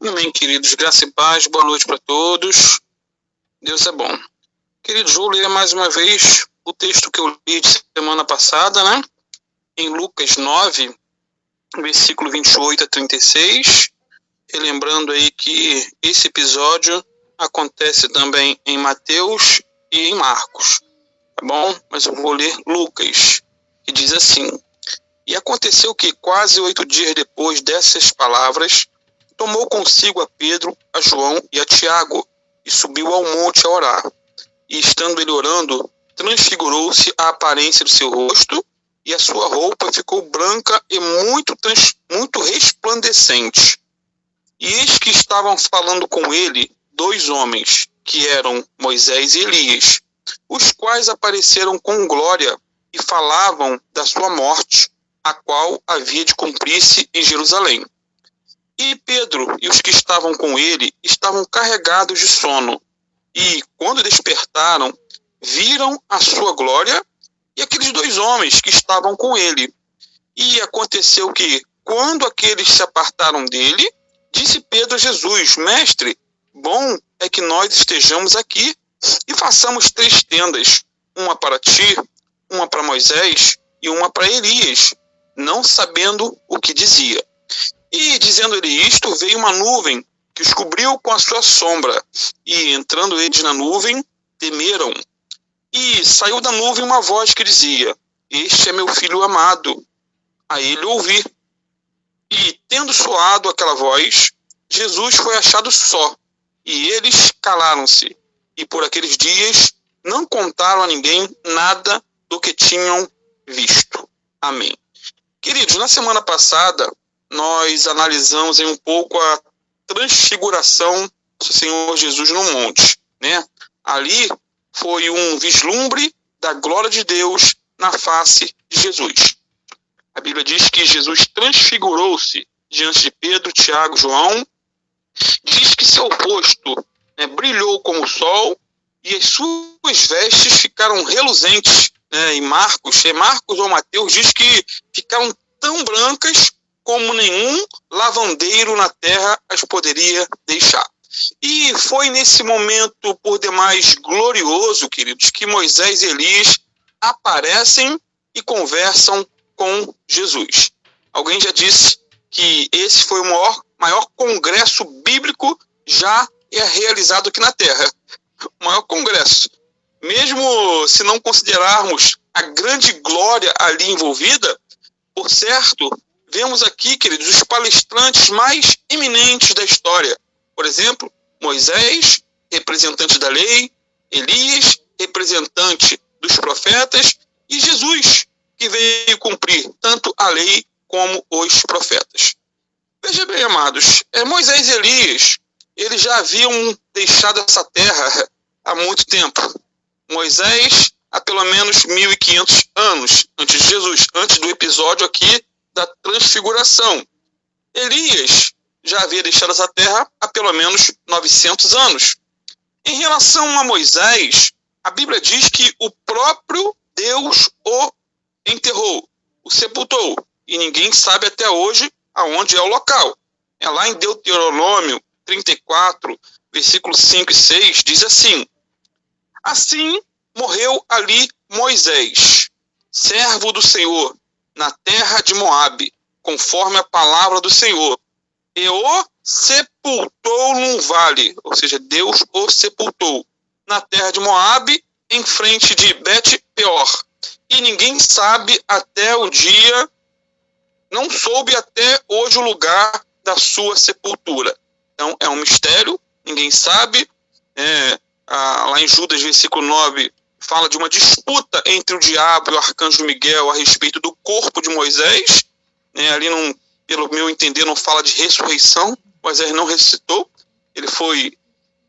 Amém, queridos. Graça e paz, boa noite para todos. Deus é bom. Queridos, vou ler mais uma vez o texto que eu li de semana passada, né? Em Lucas 9, versículo 28 a 36. Relembrando aí que esse episódio acontece também em Mateus e em Marcos, tá bom? Mas eu vou ler Lucas, que diz assim: E aconteceu que quase 8 dias depois dessas palavras, tomou consigo a Pedro, a João e a Tiago, e subiu ao monte a orar. E estando ele orando, transfigurou-se a aparência do seu rosto, e a sua roupa ficou branca e muito resplandecente. E eis que estavam falando com ele 2 homens, que eram Moisés e Elias, os quais apareceram com glória e falavam da sua morte, a qual havia de cumprir-se em Jerusalém. E Pedro e os que estavam com ele estavam carregados de sono, e, quando despertaram, viram a sua glória e aqueles 2 homens que estavam com ele. E aconteceu que, quando aqueles se apartaram dele, disse Pedro a Jesus: Mestre, bom é que nós estejamos aqui e façamos 3 tendas, uma para ti, uma para Moisés e uma para Elias, não sabendo o que dizia. E, dizendo ele isto, veio uma nuvem que os cobriu com a sua sombra, e, entrando eles na nuvem, temeram. E saiu da nuvem uma voz que dizia: Este é meu filho amado, a ele ouvi. E, tendo soado aquela voz, Jesus foi achado só, e eles calaram-se, e por aqueles dias não contaram a ninguém nada do que tinham visto. Amém. Queridos, na semana passada, nós analisamos um pouco a transfiguração do Senhor Jesus no monte, né? Ali foi um vislumbre da glória de Deus na face de Jesus. A Bíblia diz que Jesus transfigurou-se diante de Pedro, Tiago, João. Diz que seu rosto, né, brilhou como o sol e as suas vestes ficaram reluzentes. Né? E Marcos ou Mateus diz que ficaram tão brancas como nenhum lavandeiro na terra as poderia deixar. E foi nesse momento por demais glorioso, queridos, que Moisés e Elias aparecem e conversam com Jesus. Alguém já disse que esse foi o maior congresso bíblico já realizado aqui na Terra. O maior congresso. Mesmo se não considerarmos a grande glória ali envolvida, por certo, vemos aqui, queridos, os palestrantes mais eminentes da história. Por exemplo, Moisés, representante da lei, Elias, representante dos profetas, e Jesus, que veio cumprir tanto a lei como os profetas. Veja bem, amados, Moisés e Elias, eles já haviam deixado essa terra há muito tempo. Moisés, há pelo menos 1.500 anos antes de Jesus, antes do episódio aqui da transfiguração. Elias já havia deixado essa terra há pelo menos 900 anos. Em relação a Moisés, a Bíblia diz que o próprio Deus o enterrou, o sepultou, e ninguém sabe até hoje aonde é o local. É lá em Deuteronômio 34, versículos 5 e 6, diz assim: Assim morreu ali Moisés, servo do Senhor, na terra de Moabe, conforme a palavra do Senhor, e o sepultou num vale, ou seja, Deus o sepultou, na terra de Moabe, em frente de Bet-peor. E ninguém sabe até o dia, não soube até hoje o lugar da sua sepultura. Então, é um mistério, ninguém sabe. Lá em Judas, versículo 9, fala de uma disputa entre o diabo e o arcanjo Miguel a respeito do corpo de Moisés. Ali, pelo meu entender, não fala de ressurreição. Moisés não ressuscitou, ele foi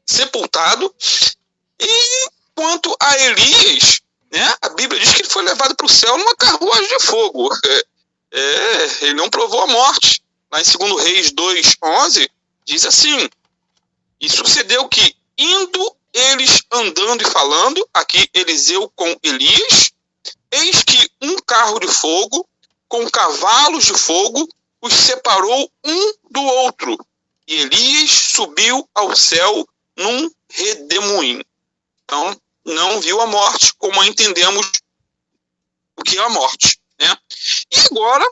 sepultado. E quanto a Elias, a Bíblia diz que ele foi levado para o céu numa carruagem de fogo. Ele não provou a morte. Lá em 2 Reis 2:11, diz assim: E sucedeu que, indo eles andando e falando, aqui Eliseu com Elias, eis que um carro de fogo, com cavalos de fogo, os separou um do outro. e Elias subiu ao céu num redemoinho. Então, não viu a morte, como entendemos o que é a morte, né? E agora,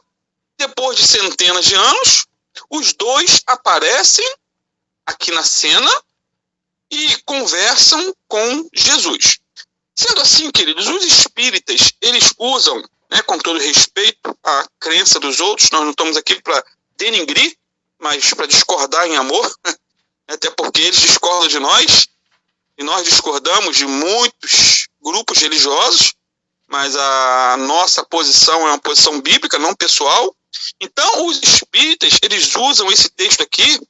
depois de centenas de anos, os dois aparecem aqui na cena e conversam com Jesus. Sendo assim, queridos, os espíritas, eles usam, né, com todo respeito à crença dos outros, nós não estamos aqui para denigrir, mas para discordar em amor, até porque eles discordam de nós, e nós discordamos de muitos grupos religiosos, mas a nossa posição é uma posição bíblica, não pessoal. Então, os espíritas, eles usam esse texto aqui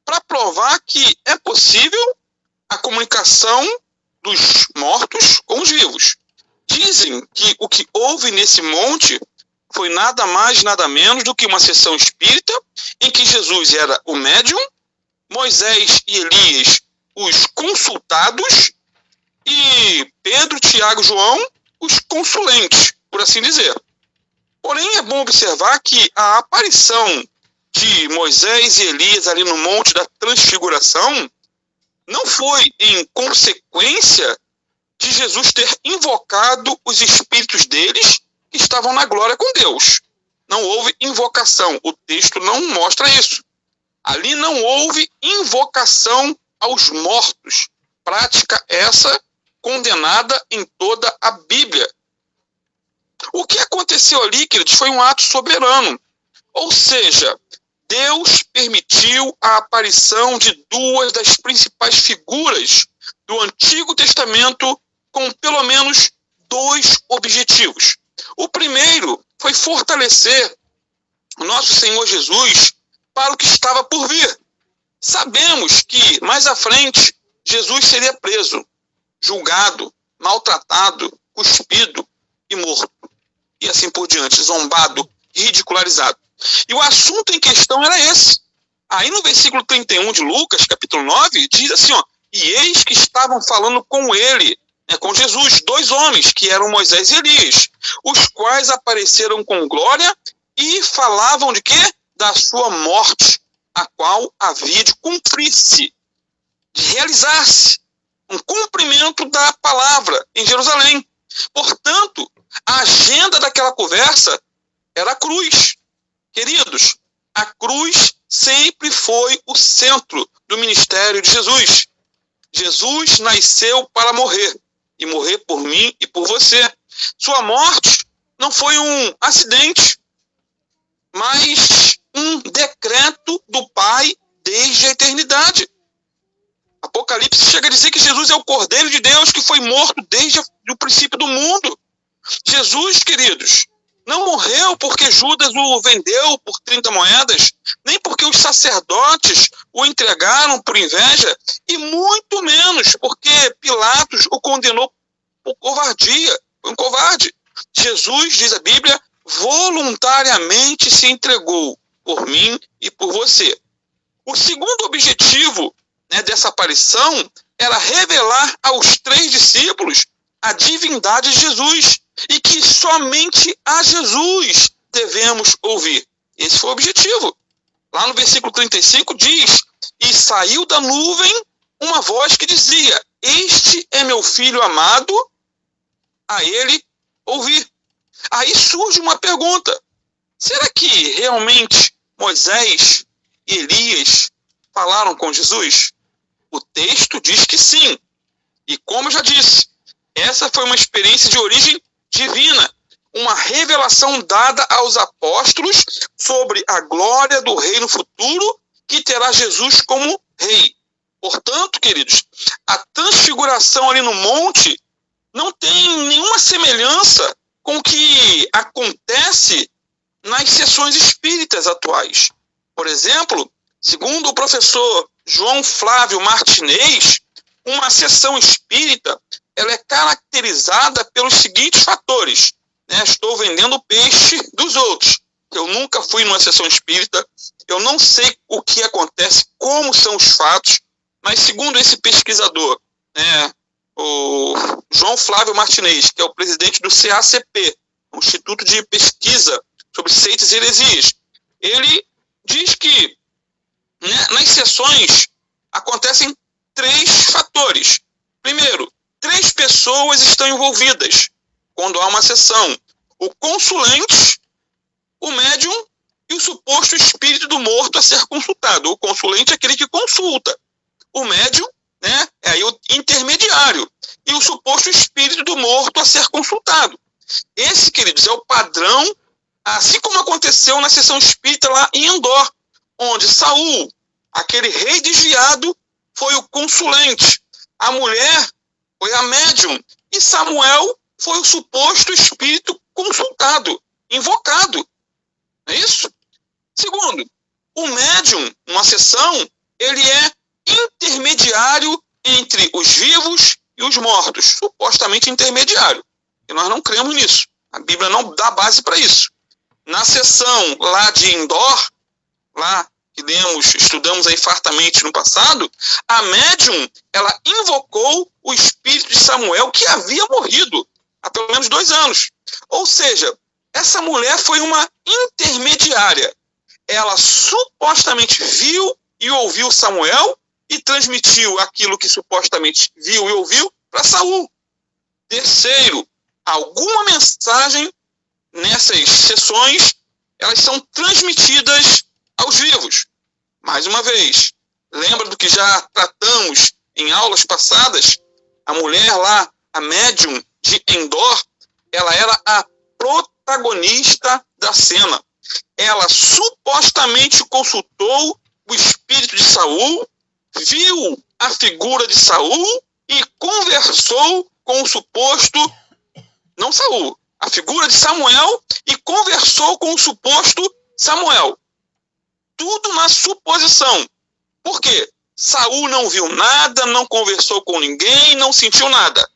para provar que é possível a comunicação dos mortos com os vivos. Dizem que o que houve nesse monte foi nada mais, nada menos do que uma sessão espírita em que Jesus era o médium, Moisés e Elias os consultados e Pedro, Tiago e João os consulentes, por assim dizer. Porém, é bom observar que a aparição de Moisés e Elias ali no Monte da Transfiguração não foi em consequência de Jesus ter invocado os espíritos deles que estavam na glória com Deus. Não houve invocação. O texto não mostra isso. Ali não houve invocação aos mortos. Prática essa condenada em toda a Bíblia. O que aconteceu ali, queridos, foi um ato soberano. Ou seja, Deus permitiu a aparição de duas das principais figuras do Antigo Testamento com pelo menos dois objetivos. O primeiro foi fortalecer o nosso Senhor Jesus para o que estava por vir. Sabemos que, mais à frente, Jesus seria preso, julgado, maltratado, cuspido e morto. E assim por diante, zombado, ridicularizado. E o assunto em questão era esse. Aí no versículo 31 de Lucas, capítulo 9, diz assim, ó, e eis que estavam falando com ele, né, com Jesus, dois homens, que eram Moisés e Elias, os quais apareceram com glória e falavam de quê? Da sua morte, a qual havia de cumprir-se, de realizar-se, um cumprimento da palavra em Jerusalém. Portanto, a agenda daquela conversa era a cruz. Queridos, a cruz sempre foi o centro do ministério de Jesus. Jesus nasceu para morrer, e morrer por mim e por você. Sua morte não foi um acidente, mas um decreto do Pai desde a eternidade. Apocalipse chega a dizer que Jesus é o Cordeiro de Deus que foi morto desde o princípio do mundo. Jesus, queridos, não morreu porque Judas o vendeu por 30 moedas, nem porque os sacerdotes o entregaram por inveja, e muito menos porque Pilatos o condenou por covardia. Foi um covarde. Jesus, diz a Bíblia, voluntariamente se entregou por mim e por você. O segundo objetivo, né, dessa aparição era revelar aos 3 discípulos a divindade de Jesus e que somente a Jesus devemos ouvir. Esse foi o objetivo. Lá no versículo 35 diz, e saiu da nuvem uma voz que dizia, este é meu filho amado, a ele ouvi. Aí surge uma pergunta, será que realmente Moisés e Elias falaram com Jesus? O texto diz que sim. E como eu já disse, essa foi uma experiência de origem divina, uma revelação dada aos apóstolos sobre a glória do reino futuro que terá Jesus como rei. Portanto, queridos, a transfiguração ali no monte não tem nenhuma semelhança com o que acontece nas sessões espíritas atuais. Por exemplo, segundo o professor João Flávio Martinez, uma sessão espírita ela é caracterizada pelos seguintes fatores. Né? Estou vendendo o peixe dos outros. Eu nunca fui numa sessão espírita, eu não sei o que acontece, como são os fatos, mas segundo esse pesquisador, né, o João Flávio Martinez, que é o presidente do CACP, o Instituto de Pesquisa sobre Seitas e Heresias, ele diz que né? Nas sessões acontecem 3 fatores. Primeiro, 3 pessoas estão envolvidas quando há uma sessão: o consulente, o médium e o suposto espírito do morto a ser consultado. O consulente é aquele que consulta. O médium, né, é aí o intermediário. E o suposto espírito do morto a ser consultado. Esse, queridos, é o padrão, assim como aconteceu na sessão espírita lá em Endor, onde Saul, aquele rei desviado, foi o consulente. A mulher foi a médium. E Samuel foi o suposto espírito consultado, invocado. É isso? Segundo, o médium, numa sessão, ele é intermediário entre os vivos e os mortos. Supostamente intermediário. E nós não cremos nisso. A Bíblia não dá base para isso. Na sessão lá de Endor, lá que estudamos aí fartamente no passado, a médium, ela invocou o espírito de Samuel, que havia morrido há pelo menos 2 anos. Ou seja, essa mulher foi uma intermediária. Ela supostamente viu e ouviu Samuel e transmitiu aquilo que supostamente viu e ouviu para Saul. Terceiro, alguma mensagem nessas sessões, elas são transmitidas aos vivos. Mais uma vez, lembra do que já tratamos em aulas passadas? A mulher lá, a médium de Endor, ela era a protagonista da cena. Ela supostamente consultou o espírito de Saul, viu a figura de Saul e conversou com o suposto, não Saul, a figura de Samuel, e conversou com o suposto Samuel. Tudo na suposição. Por quê? Saul não viu nada, não conversou com ninguém, não sentiu nada.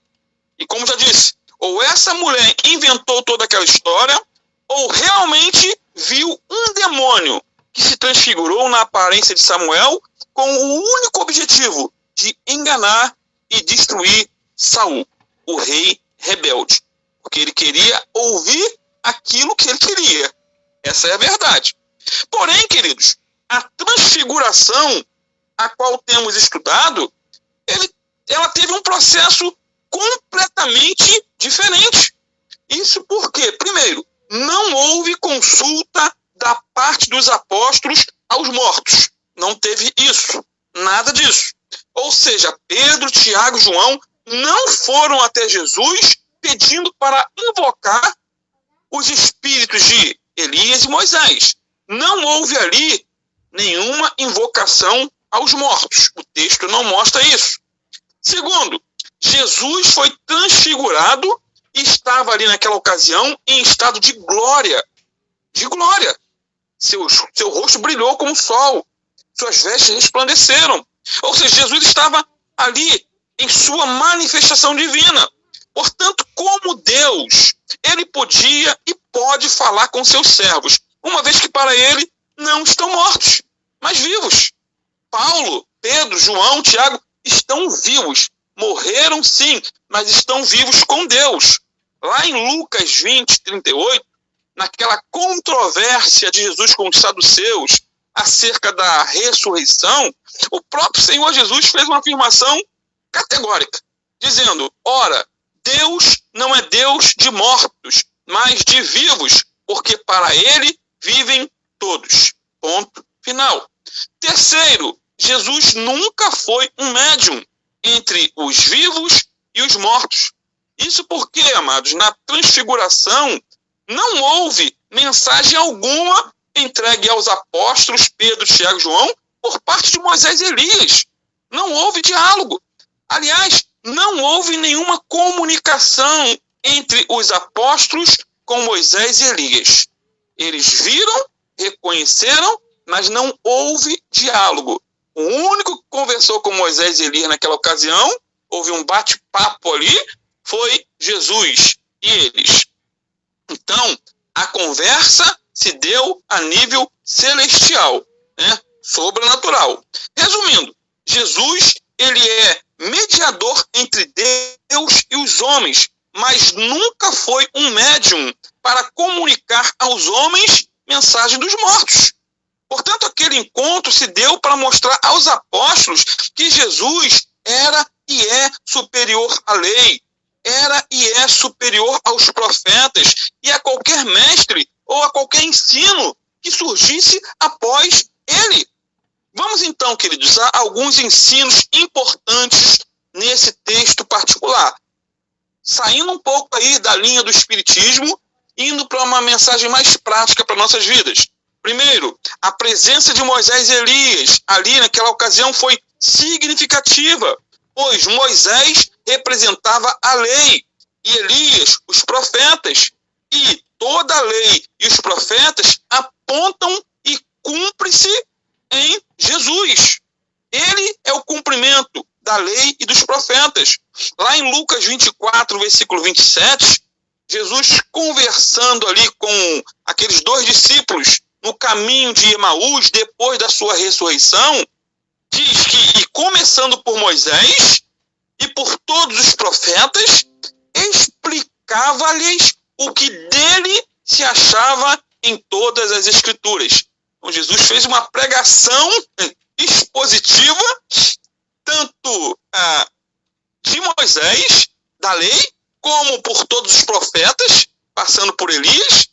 E como já disse, ou essa mulher inventou toda aquela história, ou realmente viu um demônio que se transfigurou na aparência de Samuel com o único objetivo de enganar e destruir Saul, o rei rebelde. Porque ele queria ouvir aquilo que ele queria. Essa é a verdade. Porém, queridos, a transfiguração a qual temos estudado, ela teve um processo completamente diferente. Isso porque, primeiro, não houve consulta da parte dos apóstolos aos mortos. Não teve isso. Nada disso. Ou seja, Pedro, Tiago e João não foram até Jesus pedindo para invocar os espíritos de Elias e Moisés. Não houve ali nenhuma invocação aos mortos. O texto não mostra isso. Segundo, Jesus foi transfigurado e estava ali naquela ocasião em estado de glória. De glória. Seu rosto brilhou como o sol. Suas vestes resplandeceram. Ou seja, Jesus estava ali em sua manifestação divina. Portanto, como Deus, ele podia e pode falar com seus servos, uma vez que para ele não estão mortos, mas vivos. Paulo, Pedro, João, Tiago estão vivos. Morreram sim, mas estão vivos com Deus. Lá em Lucas 20, 38, naquela controvérsia de Jesus com os saduceus acerca da ressurreição, o próprio Senhor Jesus fez uma afirmação categórica, dizendo: ora, Deus não é Deus de mortos, mas de vivos, porque para ele vivem todos. Ponto final. Terceiro, Jesus nunca foi um médium entre os vivos e os mortos. Isso porque, amados, na transfiguração não houve mensagem alguma entregue aos apóstolos Pedro, Tiago e João por parte de Moisés e Elias. Não houve diálogo. Aliás, não houve nenhuma comunicação entre os apóstolos com Moisés e Elias. Eles viram, reconheceram, mas não houve diálogo. O único que conversou com Moisés e Elias naquela ocasião, houve um bate-papo ali, foi Jesus e eles. Então, a conversa se deu a nível celestial, né? Sobrenatural. Resumindo, Jesus, ele é mediador entre Deus e os homens, mas nunca foi um médium para comunicar aos homens mensagem dos mortos. Portanto, aquele encontro se deu para mostrar aos apóstolos que Jesus era e é superior à lei, era e é superior aos profetas e a qualquer mestre ou a qualquer ensino que surgisse após ele. Vamos então, queridos, a alguns ensinos importantes nesse texto particular. Saindo um pouco aí da linha do espiritismo, indo para uma mensagem mais prática para nossas vidas. Primeiro, a presença de Moisés e Elias ali naquela ocasião foi significativa, pois Moisés representava a lei e Elias os profetas, e toda a lei e os profetas apontam e cumpre-se em Jesus. Ele é o cumprimento da lei e dos profetas. Lá em Lucas 24, versículo 27, Jesus conversando ali com aqueles 2 discípulos no caminho de Emaús, depois da sua ressurreição, diz que, e começando por Moisés e por todos os profetas, explicava-lhes o que dele se achava em todas as Escrituras. Então, Jesus fez uma pregação expositiva, tanto de Moisés, da lei, como por todos os profetas, passando por Elias,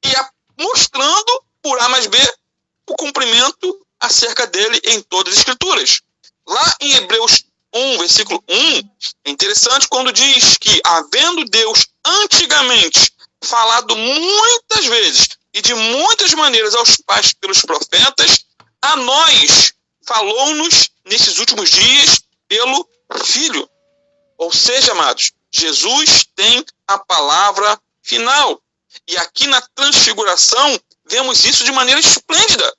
e mostrando, por A mais B, o cumprimento acerca dele em todas as Escrituras. Lá em Hebreus 1, versículo 1, é interessante quando diz que, havendo Deus antigamente falado muitas vezes e de muitas maneiras aos pais pelos profetas, a nós falou-nos nesses últimos dias pelo Filho. Ou seja, amados, Jesus tem a palavra final. E aqui na Transfiguração, vemos isso de maneira esplêndida.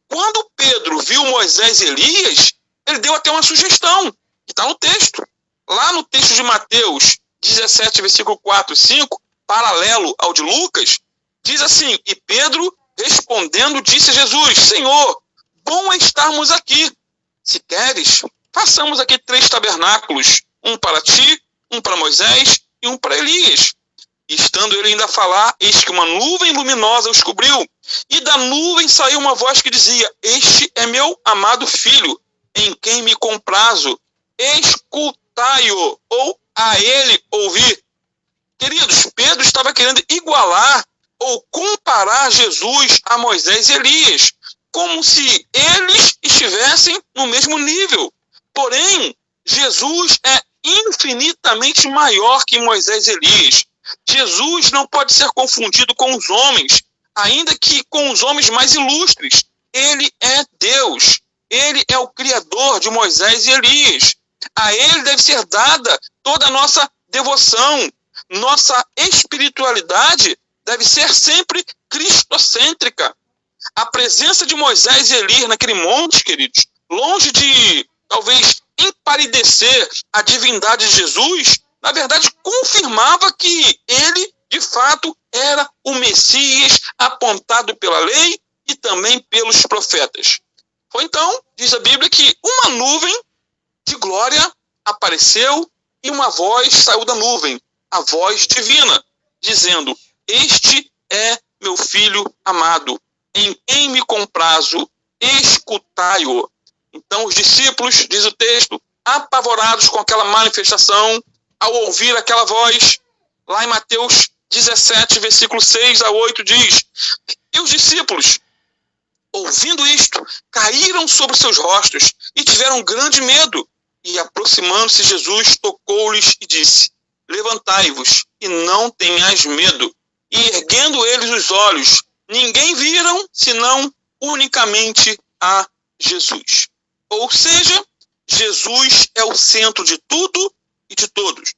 Quando Pedro viu Moisés e Elias, ele deu até uma sugestão, que está no texto. Lá no texto de Mateus 17, versículo 4 e 5, paralelo ao de Lucas, diz assim: e Pedro, respondendo, disse a Jesus: Senhor, bom é estarmos aqui. Se queres, façamos aqui 3 tabernáculos, um para ti, um para Moisés e um para Elias. E estando ele ainda a falar, eis que uma nuvem luminosa os cobriu, e da nuvem saiu uma voz que dizia: Este é meu amado filho, em quem me comprazo, escutai-o, ou a ele ouvir. Queridos, Pedro estava querendo igualar ou comparar Jesus a Moisés e Elias, como se eles estivessem no mesmo nível. Porém, Jesus é infinitamente maior que Moisés e Elias. Jesus não pode ser confundido com os homens, ainda que com os homens mais ilustres. Ele é Deus. Ele é o Criador de Moisés e Elias. A ele deve ser dada toda a nossa devoção. Nossa espiritualidade deve ser sempre cristocêntrica. A presença de Moisés e Elias naquele monte, queridos, longe de, talvez, empalidecer a divindade de Jesus, na verdade, confirmava que ele, de fato, era o Messias apontado pela lei e também pelos profetas. Foi então, diz a Bíblia, que uma nuvem de glória apareceu e uma voz saiu da nuvem, a voz divina, dizendo: Este é meu filho amado, em quem me comprazo, escutai-o. Então os discípulos, diz o texto, apavorados com aquela manifestação, ao ouvir aquela voz, lá em Mateus 17, versículo 6 a 8, diz: E os discípulos, ouvindo isto, caíram sobre seus rostos e tiveram grande medo. E aproximando-se Jesus, tocou-lhes e disse: Levantai-vos e não tenhais medo. E erguendo eles os olhos, ninguém viram, senão unicamente a Jesus. Ou seja, Jesus é o centro de tudo e de todos.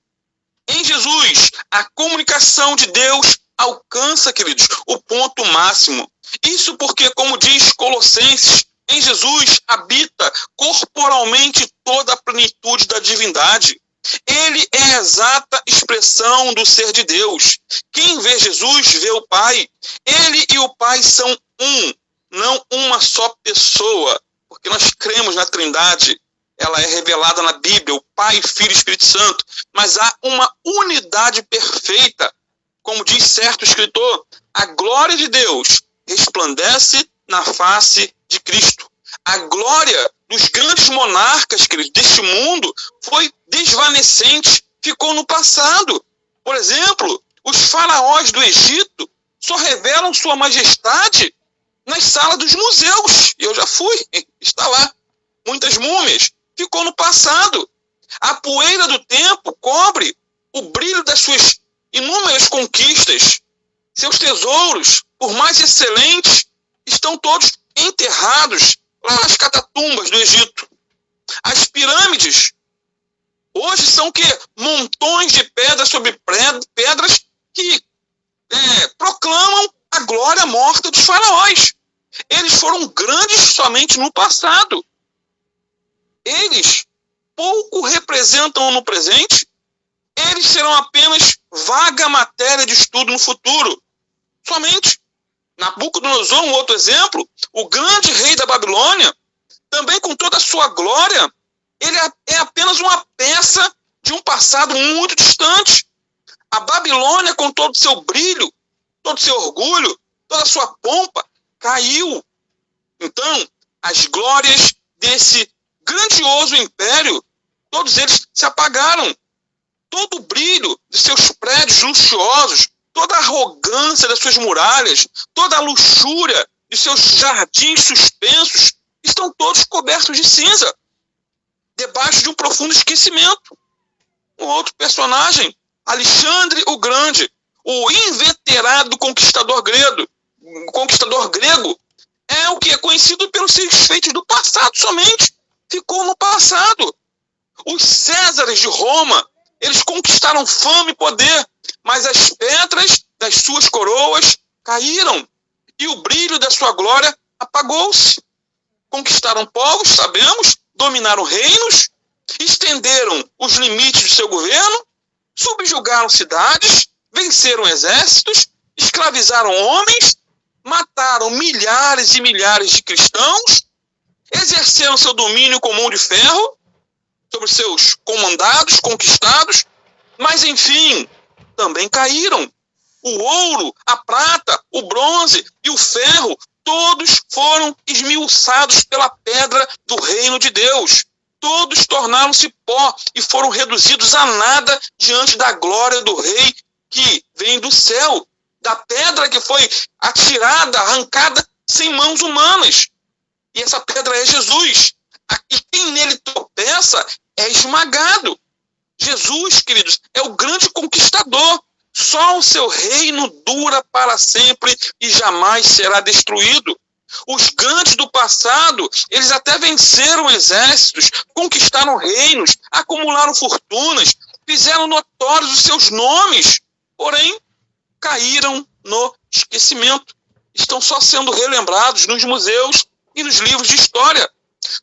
Em Jesus, a comunicação de Deus alcança, queridos, o ponto máximo. Isso porque, como diz Colossenses, em Jesus habita corporalmente toda a plenitude da divindade. Ele é a exata expressão do ser de Deus. Quem vê Jesus vê o Pai. Ele e o Pai são um, não uma só pessoa, porque nós cremos na Trindade. Ela é revelada na Bíblia, o Pai, Filho e Espírito Santo, mas há uma unidade perfeita. Como diz certo escritor, a glória de Deus resplandece na face de Cristo. A glória dos grandes monarcas, queridos, deste mundo foi desvanecente, ficou no passado. Por exemplo, os faraós do Egito só revelam sua majestade nas salas dos museus. Eu já fui, está lá. Muitas múmias. Ficou no passado. A poeira do tempo cobre o brilho das suas inúmeras conquistas. Seus tesouros, por mais excelentes, estão todos enterrados lá nas catatumbas do Egito. As pirâmides hoje são o quê? Montões de pedras sobre pedras que proclamam a glória morta dos faraós. Eles foram grandes somente no passado. Eles pouco representam no presente. Eles serão apenas vaga matéria de estudo no futuro. Somente. Nabucodonosor, um outro exemplo, o grande rei da Babilônia, também com toda a sua glória, ele é apenas uma peça de um passado muito distante. A Babilônia, com todo o seu brilho, todo o seu orgulho, toda a sua pompa, caiu. Então, as glórias desse grandioso império, todos eles se apagaram. Todo o brilho de seus prédios luxuosos, toda a arrogância das suas muralhas, toda a luxúria de seus jardins suspensos, estão todos cobertos de cinza, debaixo de um profundo esquecimento. Um outro personagem, Alexandre o Grande, o inveterado conquistador grego, é o que é conhecido pelos seus feitos do passado somente. Ficou no passado. Os Césares de Roma, eles conquistaram fama e poder, mas as pedras das suas coroas caíram e o brilho da sua glória apagou-se. Conquistaram povos, sabemos, dominaram reinos, estenderam os limites do seu governo, subjugaram cidades, venceram exércitos, escravizaram homens, mataram milhares e milhares de cristãos, exerceram seu domínio com mão de ferro sobre seus comandados, conquistados, mas, enfim, também caíram. O ouro, a prata, o bronze e o ferro, todos foram esmiuçados pela pedra do reino de Deus. Todos tornaram-se pó e foram reduzidos a nada diante da glória do rei que vem do céu, da pedra que foi atirada, arrancada sem mãos humanas. E essa pedra é Jesus. E quem nele tropeça é esmagado. Jesus, queridos, é o grande conquistador. Só o seu reino dura para sempre e jamais será destruído. Os grandes do passado, eles até venceram exércitos, conquistaram reinos, acumularam fortunas, fizeram notórios os seus nomes, porém caíram no esquecimento. Estão só sendo relembrados nos museus e nos livros de história.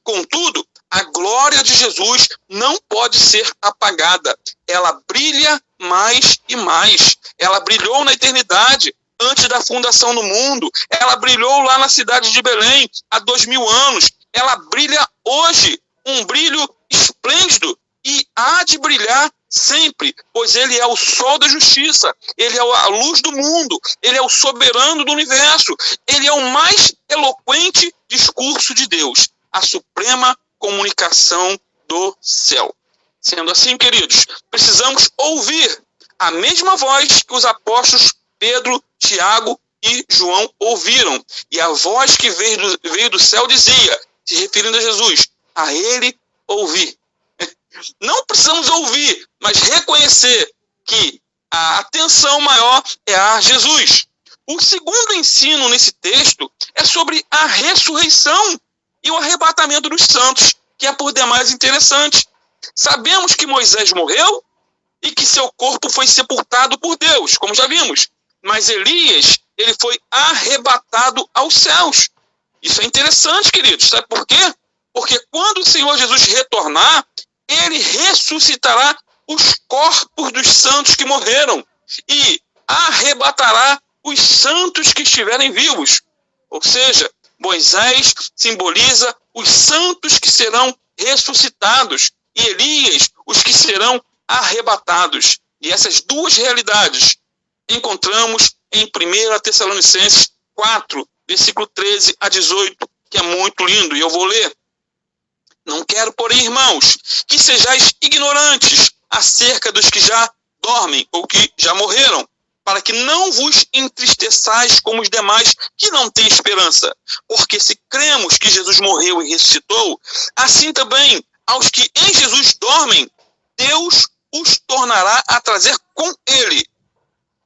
Contudo, a glória de Jesus não pode ser apagada. Ela brilha mais e mais. Ela brilhou na eternidade, antes da fundação do mundo. Ela brilhou lá na cidade de Belém, há 2000 anos. Ela brilha hoje, um brilho esplêndido, e há de brilhar sempre, pois ele é o sol da justiça, ele é a luz do mundo, ele é o soberano do universo, ele é o mais eloquente discurso de Deus, a suprema comunicação do céu. Sendo assim, queridos, precisamos ouvir a mesma voz que os apóstolos Pedro, Tiago e João ouviram. E a voz que veio do céu dizia, se referindo a Jesus, a ele ouvir. Não precisamos ouvir, mas reconhecer que a atenção maior é a Jesus. O segundo ensino nesse texto é sobre a ressurreição e o arrebatamento dos santos, que é por demais interessante. Sabemos que Moisés morreu e que seu corpo foi sepultado por Deus, como já vimos. Mas Elias, ele foi arrebatado aos céus. Isso é interessante, queridos. Sabe por quê? Porque quando o Senhor Jesus retornar, ele ressuscitará os corpos dos santos que morreram e arrebatará os santos que estiverem vivos. Ou seja, Moisés simboliza os santos que serão ressuscitados e Elias, os que serão arrebatados. E essas duas realidades encontramos em 1 Tessalonicenses 4, versículo 13 a 18, que é muito lindo, e eu vou ler. Não quero, porém, irmãos, que sejais ignorantes acerca dos que já dormem ou que já morreram, para que não vos entristeçais como os demais que não têm esperança. Porque se cremos que Jesus morreu e ressuscitou, assim também aos que em Jesus dormem, Deus os tornará a trazer com ele.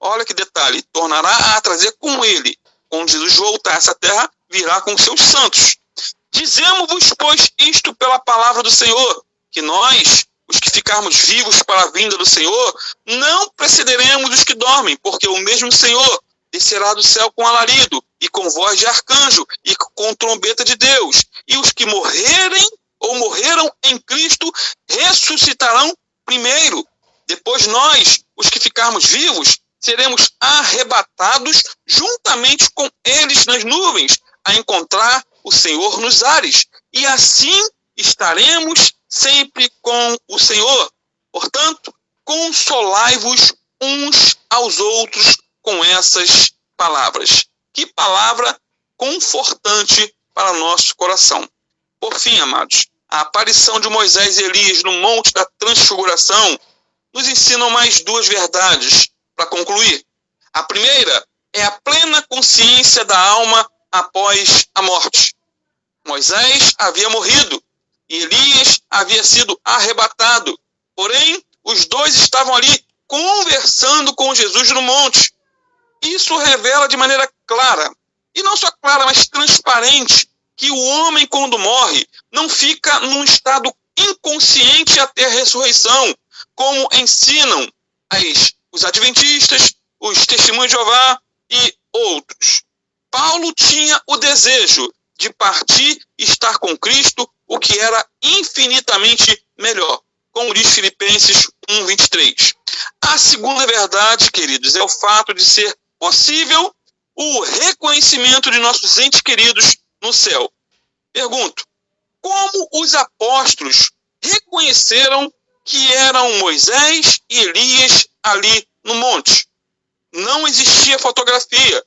Olha que detalhe, tornará a trazer com ele. Quando Jesus voltar a essa terra, virá com seus santos. Dizemos-vos, pois, isto pela palavra do Senhor, que nós, os que ficarmos vivos para a vinda do Senhor, não precederemos os que dormem, porque o mesmo Senhor descerá do céu com alarido, e com voz de arcanjo, e com trombeta de Deus. E os que morrerem ou morreram em Cristo ressuscitarão primeiro. Depois nós, os que ficarmos vivos, seremos arrebatados juntamente com eles nas nuvens, a encontrar o Senhor nos ares. E assim estaremos sempre com o Senhor. Portanto, consolai-vos uns aos outros com essas palavras. Que palavra confortante para o nosso coração. Por fim, amados, a aparição de Moisés e Elias no Monte da Transfiguração nos ensinam mais duas verdades para concluir. A primeira é a plena consciência da alma após a morte. Moisés havia morrido e Elias havia sido arrebatado. Porém, os dois estavam ali conversando com Jesus no monte. Isso revela de maneira clara, e não só clara, mas transparente, que o homem, quando morre, não fica num estado inconsciente até a ressurreição, como ensinam os adventistas, os testemunhos de Jeová e outros. Paulo tinha o desejo de partir e estar com Cristo, o que era infinitamente melhor, como diz Filipenses 1:23. A segunda verdade, queridos, é o fato de ser possível o reconhecimento de nossos entes queridos no céu. Pergunto, como os apóstolos reconheceram que eram Moisés e Elias ali no monte? Não existia fotografia.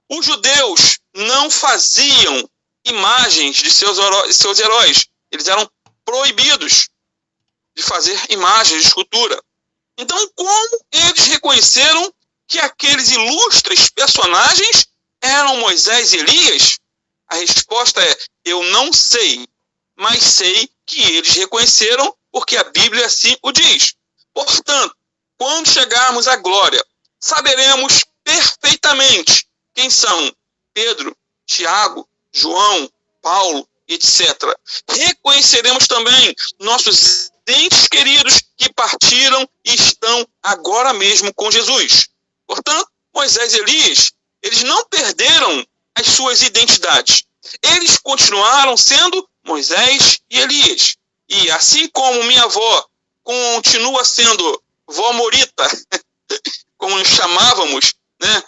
Os judeus não faziam imagens de seus heróis. Eles eram proibidos de fazer imagens de escultura. Então, como eles reconheceram que aqueles ilustres personagens eram Moisés e Elias? A resposta é, eu não sei, mas sei que eles reconheceram porque a Bíblia assim o diz. Portanto, quando chegarmos à glória, saberemos perfeitamente quem são Pedro, Tiago, João, Paulo, etc. Reconheceremos também nossos entes queridos que partiram e estão agora mesmo com Jesus. Portanto, Moisés e Elias, eles não perderam as suas identidades. Eles continuaram sendo Moisés e Elias. E assim como minha avó continua sendo vó Morita, como nos chamávamos, né?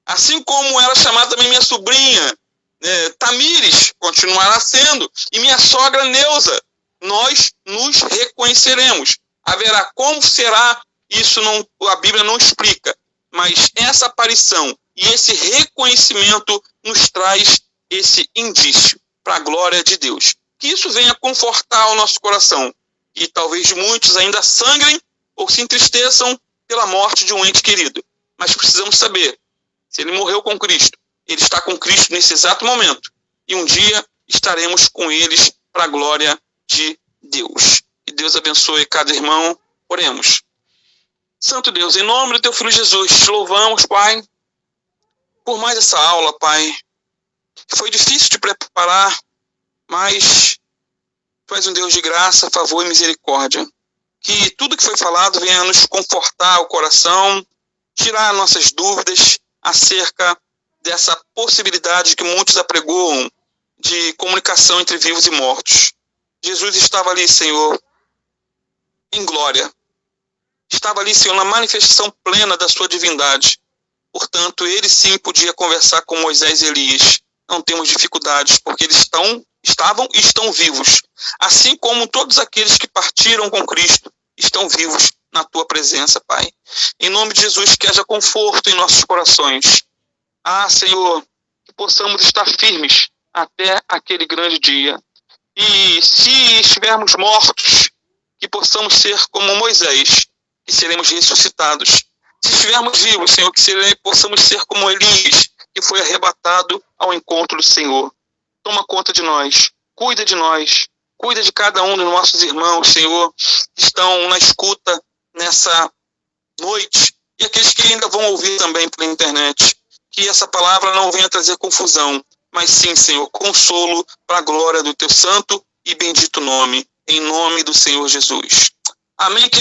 Assim como era chamada também minha sobrinha, Tamires, continuará sendo, e minha sogra Neuza, nós nos reconheceremos. Haverá como será, isso não, a Bíblia não explica, mas essa aparição e esse reconhecimento nos traz esse indício para a glória de Deus. Que isso venha confortar o nosso coração, e talvez muitos ainda sangrem ou se entristeçam pela morte de um ente querido. Mas precisamos saber, se ele morreu com Cristo, ele está com Cristo nesse exato momento, e um dia estaremos com eles para a glória de Deus. Que Deus abençoe cada irmão. Oremos. Santo Deus, em nome do teu Filho Jesus, te louvamos, Pai, por mais essa aula, Pai. Foi difícil de preparar, mas tu és um Deus de graça, favor e misericórdia. Que tudo que foi falado venha nos confortar o coração, tirar nossas dúvidas acerca dessa possibilidade que muitos apregoam de comunicação entre vivos e mortos. Jesus estava ali, Senhor, em glória. Estava ali, Senhor, na manifestação plena da sua divindade. Portanto, ele sim podia conversar com Moisés e Elias. Não temos dificuldades, porque eles estavam e estão vivos. Assim como todos aqueles que partiram com Cristo estão vivos na tua presença, Pai. Em nome de Jesus, que haja conforto em nossos corações. Ah, Senhor, possamos estar firmes até aquele grande dia. E se estivermos mortos, que possamos ser como Moisés, que seremos ressuscitados. Se estivermos vivos, Senhor, que possamos ser como Elias, que foi arrebatado ao encontro do Senhor. Toma conta de nós, cuida de cada um dos nossos irmãos, Senhor, que estão na escuta nessa noite, e aqueles que ainda vão ouvir também pela internet. Que essa palavra não venha trazer confusão, mas sim, Senhor, consolo para a glória do teu santo e bendito nome, em nome do Senhor Jesus. Amém.